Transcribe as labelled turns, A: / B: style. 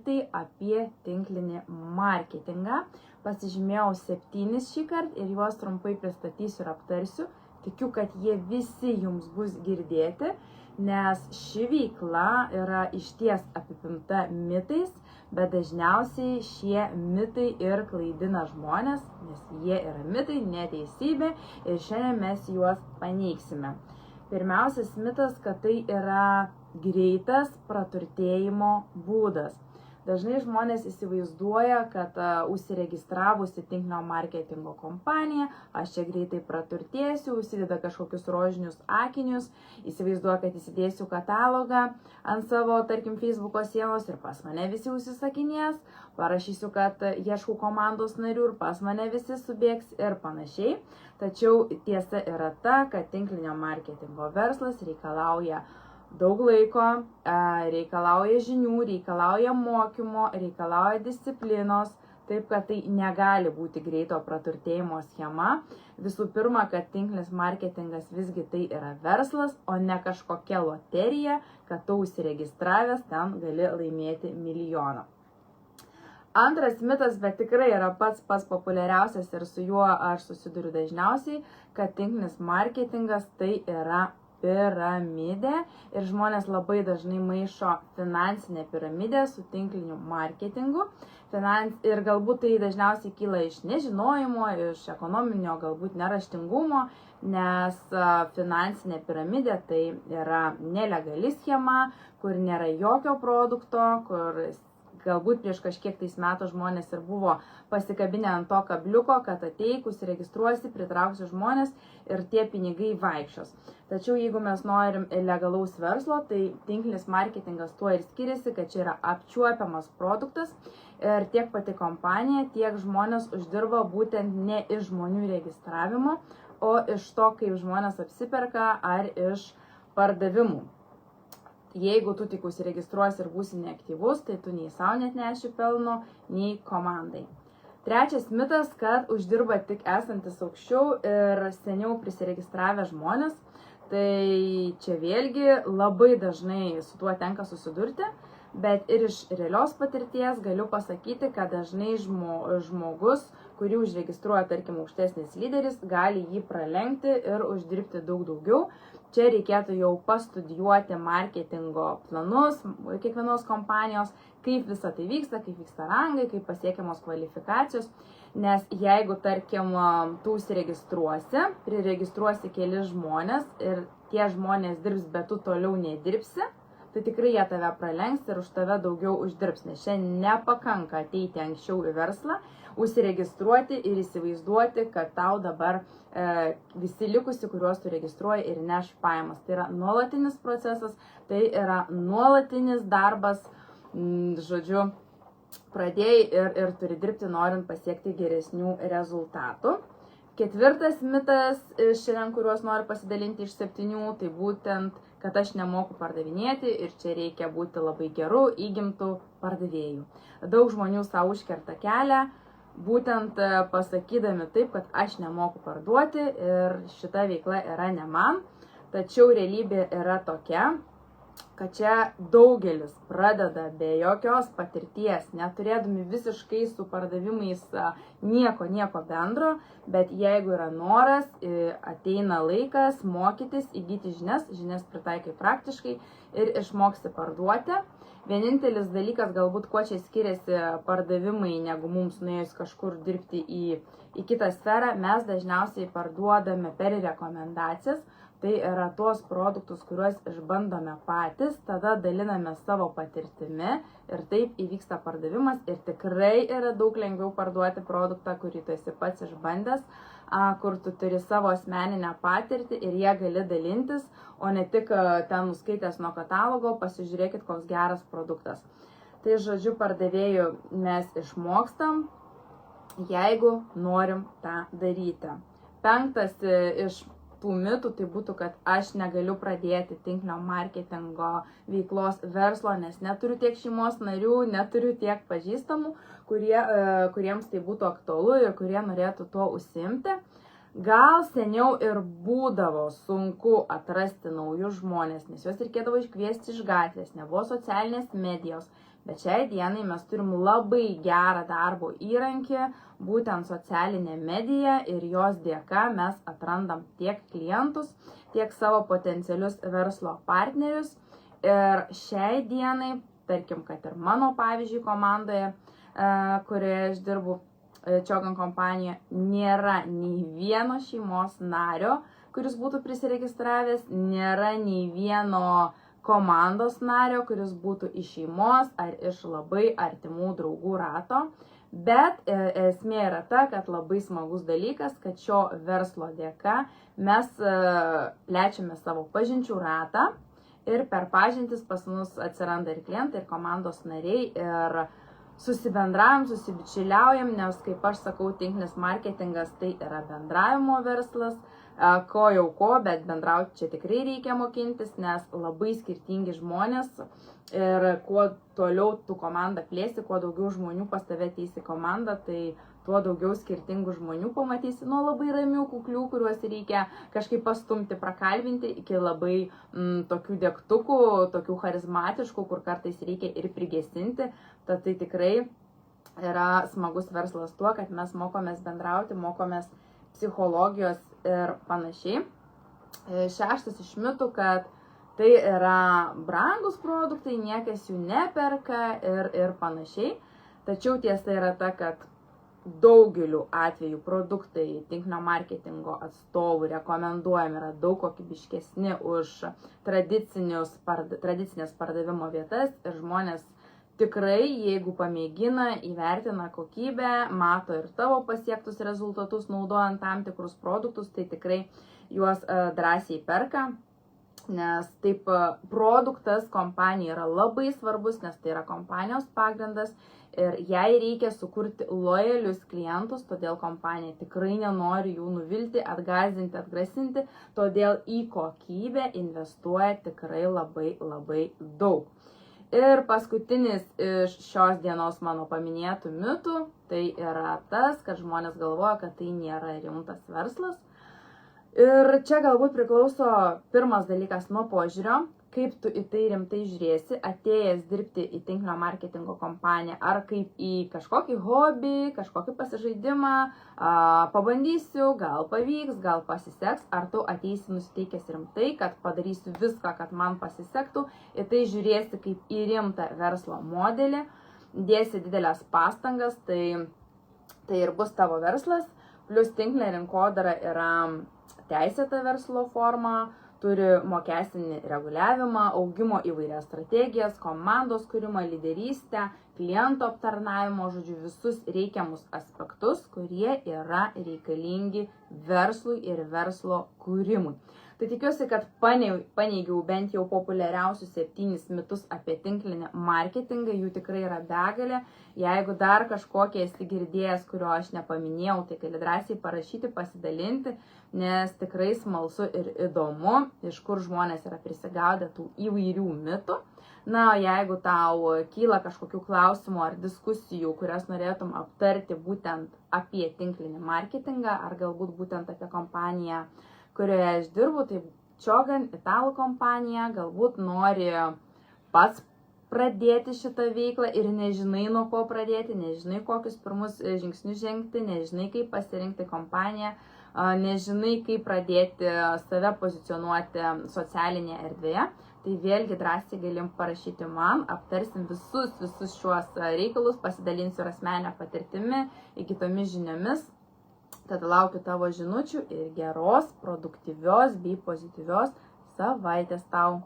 A: mitai apie tinklinį marketingą. Pasižymėjau 7 šį kartą ir juos trumpai pristatysiu ir aptarsiu. Tikiu, kad jie visi jums bus girdėti, nes ši veikla yra išties apipinta mitais, bet dažniausiai šie mitai ir klaidina žmonės, nes jie yra mitai, neteisybė ir šiandien mes juos paneigsime. Pirmiausias mitas, kad tai yra greitas praturtėjimo būdas. Dažnai žmonės įsivaizduoja, kad užsiregistravusi tinklinio marketingo kompaniją, aš čia greitai praturtėsiu, užsideda kažkokius rožinius akinius, įsivaizduoja, kad įsidėsiu katalogą ant savo, tarkim, Facebooko sienos ir pas mane visi užsisakinės, parašysiu, kad ieškau komandos narių ir pas mane visi subėgs ir panašiai. Tačiau tiesa yra ta, kad tinklinio marketingo verslas reikalauja daug laiko, reikalauja žinių, reikalauja mokymo, reikalauja disciplinos, taip kad tai negali būti greito praturtėjimo schema. Visų pirma, kad tinklinis marketingas visgi tai yra verslas, o ne kažkokia loterija, kad tu užsiregistravęs ten gali laimėti milijoną. Antras mitas, bet tikrai yra pats populiariausias ir su juo aš susiduriu dažniausiai, kad tinklinis marketingas tai yra piramidė ir žmonės labai dažnai maišo finansinę piramidę su tinkliniu marketingu. Ir galbūt tai dažniausiai kyla iš nežinojimo, iš ekonominio galbūt neraštingumo, nes finansinė piramidė tai yra nelegali schema, kur nėra jokio produkto, kur galbūt prieš kažkiek tais metų žmonės ir buvo pasikabinę ant to kabliuko, kad ateik, užsiregistruosi, pritrauksi žmonės ir tie pinigai vaikščios. Tačiau jeigu mes norim legalaus verslo, tai tinklinis marketingas tuo ir skiriasi, kad čia yra apčiuopiamas produktas ir tiek pati kompanija, tiek žmonės uždirba būtent ne iš žmonių registravimo, o iš to, kaip žmonės apsiperka ar iš pardavimų. Jeigu tu tik užsiregistruosi ir būsi neaktyvus, tai tu nei savo net neši pelno, nei komandai. Trečias mitas, kad uždirba tik esantis aukščiau ir seniau prisiregistravę žmonės. Tai čia vėlgi labai dažnai su tuo tenka susidurti, bet ir iš realios patirties galiu pasakyti, kad dažnai žmogus, kurį užregistruoja, tarkim, aukštesnis lyderis, gali jį pralenkti ir uždirbti daug daugiau. Čia reikėtų jau pastudijuoti marketingo planus kiekvienos kompanijos, kaip visa tai vyksta, kaip vyksta rangai, kaip pasiekiamos kvalifikacijos. Nes jeigu, tarkim, tu užsiregistruosi, priregistruosi kelis žmonės ir tie žmonės dirbs, bet tu toliau nedirbsi, tai tikrai jie tave pralenks ir už tave daugiau uždirbs. Nes šiandien nepakanka ateiti anksčiau į verslą, užsiregistruoti ir įsivaizduoti, kad tau dabar visi likusi, kuriuos tu registruoji ir neš pajamas. Tai yra nuolatinis procesas, tai yra nuolatinis darbas, žodžiu, pradėjai ir turi dirbti norint pasiekti geresnių rezultatų. Ketvirtas mitas šiandien, kuriuos noriu pasidalinti iš 7, tai būtent, kad aš nemoku pardavinėti ir čia reikia būti labai geru, įgimtų pardavėjų. Daug žmonių savo užkerta kelią, būtent pasakydami taip, kad aš nemoku parduoti ir šita veikla yra ne man. Tačiau realybė yra tokia, kad čia daugelis pradeda be jokios patirties, neturėdami visiškai su pardavimais nieko bendro, bet jeigu yra noras, ateina laikas mokytis, įgyti žinias pritaikai praktiškai ir išmoksti parduoti. Vienintelis dalykas, galbūt kuo čia skiriasi pardavimai, negu mums nuėjus kažkur dirbti į kitą sferą, mes dažniausiai parduodame per rekomendacijas. Tai yra tuos produktus, kuriuos išbandome patys, tada daliname savo patirtimi ir taip įvyksta pardavimas ir tikrai yra daug lengviau parduoti produktą, kurį tu esi pats išbandęs, kur tu turi savo asmeninę patirtį ir jie gali dalintis, o ne tik ten nuskaitęs nuo katalogo, pasižiūrėkit, koks geras produktas. Tai žodžiu, pardavėjų mes išmokstam, jeigu norim tą daryti. 5 iš tų mitų tai būtų, kad aš negaliu pradėti tinklinio marketingo veiklos verslo, nes neturiu tiek šeimos narių, neturiu tiek pažįstamų, kuriems tai būtų aktualu ir kurie norėtų tuo užsiimti. Gal seniau ir būdavo sunku atrasti naujus žmonės, nes juos reikėdavo iškviesti iš gatvės, nebuvo socialinės medijos, Bet šiai dienai mes turim labai gerą darbo įrankį, būtent socialinė medija, ir jos dėka mes atrandam tiek klientus, tiek savo potencialius verslo partnerius. Ir šiai dienai, tarkim, kad ir mano, pavyzdžiui, komandoje, kurioje aš dirbu, Čiogan kompanijoje, nėra nei vieno šeimos nario, kuris būtų prisiregistravęs, nėra nei vieno komandos nario, kuris būtų iš šeimos ar iš labai artimų draugų rato. Bet esmė yra ta, kad labai smagus dalykas, kad šio verslo dėka mes plečiame savo pažinčių ratą ir per pažintis pas mus atsiranda ir klientai, ir komandos nariai, ir susibendraujam, susibičiuliaujam, nes, kaip aš sakau, tinklinis marketingas tai yra bendravimo verslas, ko jau ko, bet bendrauti čia tikrai reikia mokintis, nes labai skirtingi žmonės, ir kuo toliau tu komandą plėsi, kuo daugiau žmonių pas tave ateis į komandą, tai tuo daugiau skirtingų žmonių pamatysi, nuo labai ramių, kuklių, kuriuos reikia kažkaip pastumti, prakalbinti, iki labai tokių degtukų, tokių charizmatiškų, kur kartais reikia ir prigesinti. Tad tai tikrai yra smagus verslas tuo, kad mes mokomės bendrauti, mokomės psichologijos ir panašiai. 6 iš mitų, kad tai yra brangus produktai, niekas jų neperka ir panašiai. Tačiau tiesa yra ta, kad daugeliu atveju produktai tinklinio marketingo atstovų rekomenduojami yra daug kokybiškesni už tradicinės pardavimo vietas, ir žmonės tikrai, jeigu pamėgina, įvertina kokybę, mato ir tavo pasiektus rezultatus naudojant tam tikrus produktus, tai tikrai juos drąsiai perka. Nes taip produktas kompanijai yra labai svarbus, nes tai yra kompanijos pagrindas ir jai reikia sukurti lojalius klientus, todėl kompanija tikrai nenori jų nuvilti, atgąsdinti, atgrasinti, todėl į kokybę investuoja tikrai labai daug. Ir paskutinis iš šios dienos mano paminėtų mitų, tai yra tas, kad žmonės galvoja, kad tai nėra rimtas verslas. Ir čia galbūt priklauso pirmas dalykas nuo požiūrio, kaip tu į tai rimtai žiūrėsi, atėjęs dirbti į tinklinio marketingo kompaniją, ar kaip į kažkokį hobį, kažkokį pasižaidimą, pabandysiu, gal pavyks, gal pasiseks, ar tu ateisi nusiteikęs rimtai, kad padarysiu viską, kad man pasisektų, į tai žiūrėsi kaip į rimtą verslo modelį, dėsi didelės pastangas, tai ir bus tavo verslas, plus tinklinė rinkodara yra teisėta verslo forma, turi mokestinį reguliavimą, augimo įvairias strategijas, komandos kūrimą, lyderystę, kliento aptarnavimo, žodžiu, visus reikiamus aspektus, kurie yra reikalingi verslui ir verslo kūrimui. Tai tikiuosi, kad paneigiau bent jau populiariausius 7 mitus apie tinklinį marketingą, jų tikrai yra begalė. Jeigu dar kažkokie esi girdėjęs, kurio aš nepaminėjau, tai gali drąsiai parašyti, pasidalinti, nes tikrai smalsu ir įdomu, iš kur žmonės yra prisigaudę tų įvairių mitų. Na, jeigu tau kyla kažkokių klausimų ar diskusijų, kurias norėtum aptarti būtent apie tinklinį marketingą, ar galbūt būtent apie kompaniją, kurioje aš dirbu, tai Čiogan, italų kompanija, galbūt nori pats pradėti šitą veiklą ir nežinai nuo ko pradėti, nežinai kokius pirmus žingsnius žengti, nežinai kaip pasirinkti kompaniją, nežinai kaip pradėti save pozicionuoti socialinėje erdvėje, tai vėlgi drąsiai galim parašyti man, aptarsim visus šiuos reikalus, pasidalinsiu ir asmenine patirtimi, įgytomis žiniomis. Tada laukiu tavo žinučių ir geros, produktyvios bei pozityvios savaitės tau.